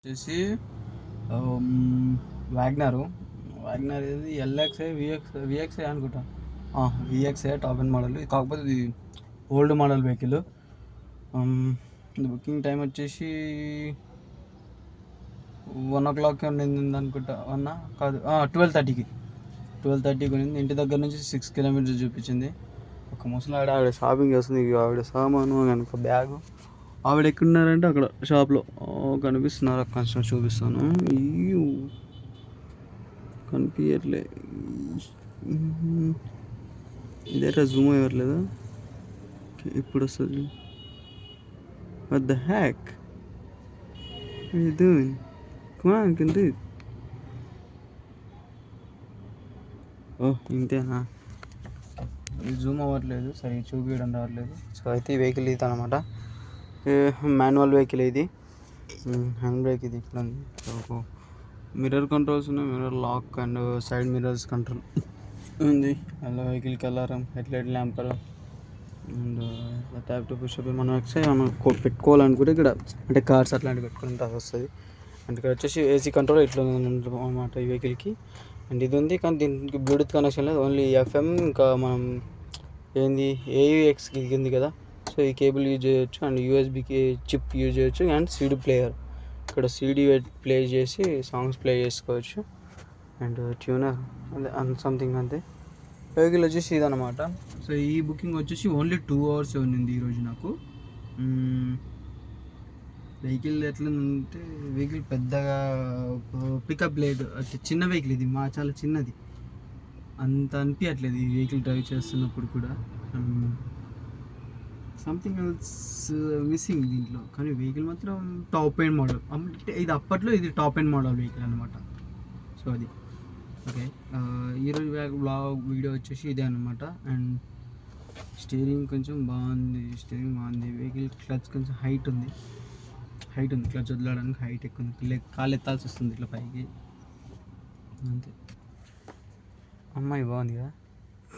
వచ్చేసి వ్యాగ్నర్ ఇది LXi VXi అనుకుంటా. విఎక్స్ఐ టాప్ అండ్ మోడల్, కాకపోతే ఇది old model vehicle. Booking time వచ్చేసి 1 o'clock ఉండింది అనుకుంటా. కాదు, 12:30కి ఉన్నింది. ఇంటి దగ్గర నుంచి 6 kilometers చూపించింది. ఒక ముసలావిడ, ఆవిడ షాపింగ్ చేస్తుంది. ఆవిడ సామాను కనుక బ్యాగు. ఆవిడ ఎక్కడున్నారంటే అక్కడ షాప్లో కనిపిస్తున్నారు. కొంచెం చూపిస్తాను. కనిపించట్లే, ఇదేరా జూమ్ ఇవ్వట్లేదు. ఇప్పుడు వస్తుంది. What the hack you doing? Come on, can do it. ఇంతేనా? ఇది జూమ్ అవ్వట్లేదు, సరే చూపించడం రావట్లేదు. సో అయితే ఈ వెహికల్ ఇది అనమాట. మాన్యువల్ వెహికల్ ఇది. హ్యాండ్ బ్రేక్ ఇది ఇక్కడ ఉంది. సో మిర్రర్ కంట్రోల్స్ ఉన్నాయి. Mirror lock and side mirrors control ఉంది. అలా వెహికల్కి అలారం, హెడ్లైట్ ల్యాంపర్ అండ్ ట్యాప్ టు పుష్. మనం ఎక్సైజ్ మనం పెట్టుకోవాలనుకుంటే ఇక్కడ అంటే కార్స్ అట్లాంటివి పెట్టుకుంటే అది వస్తుంది. అండ్ ఇక్కడ వచ్చేసి ఏసీ కంట్రోల్ ఇట్లా అనమాట ఈ వెహికల్కి. అండ్ ఇది ఉంది, కానీ దీనికి బ్లూటూత్ కనెక్షన్ లేదు, ఓన్లీ ఎఫ్ఎం. ఇంకా మనం ఏంది ఏయుఎక్స్ ఇది ఉంది కదా, సో ఈ కేబుల్ యూజ్ చేయొచ్చు. అండ్ యూఎస్బికి చిప్ యూజ్ చేయొచ్చు. అండ్ సీడీ ప్లేయర్, ఇక్కడ సీడీ ప్లే చేసి సాంగ్స్ ప్లే చేసుకోవచ్చు. అండ్ ట్యూనర్ అండ్ సంథింగ్ అంతే. వెహికల్ వచ్చేసి ఇదనమాట. సో ఈ బుకింగ్ వచ్చేసి ఓన్లీ 2 hours ఉన్నింది ఈరోజు నాకు. వెహికల్ ఎట్లుందంటే, వెహికల్ పెద్దగా పికప్ లేదు, చిన్న వెహికల్ ఇది, చాలా చిన్నది, అంత అనిపించట్లేదు ఈ వెహికల్ డ్రైవ్ చేస్తున్నప్పుడు కూడా. సంథింగ్ ఎల్స్ మిస్సింగ్ దీంట్లో. కానీ వెహికల్ మాత్రం టాప్ ఎండ్ మోడల్. అంటే ఇది అప్పట్లో ఇది టాప్ ఎండ్ మోడల్ వెహికల్ అనమాట. సో అది ఓకే. ఈరోజు బ్లాగ్ వీడియో వచ్చేసి ఇదే అనమాట. అండ్ స్టీరింగ్ కొంచెం బాగుంది, వెహికల్ క్లచ్ కొంచెం హైట్ ఉంది, క్లచ్ వదలడానికి హైట్ ఎక్కువ ఉంది. కాలు ఎత్తాల్సి వస్తుంది ఇట్లా పైకి, అంతే. అమ్మాయి బాగుంది కదా.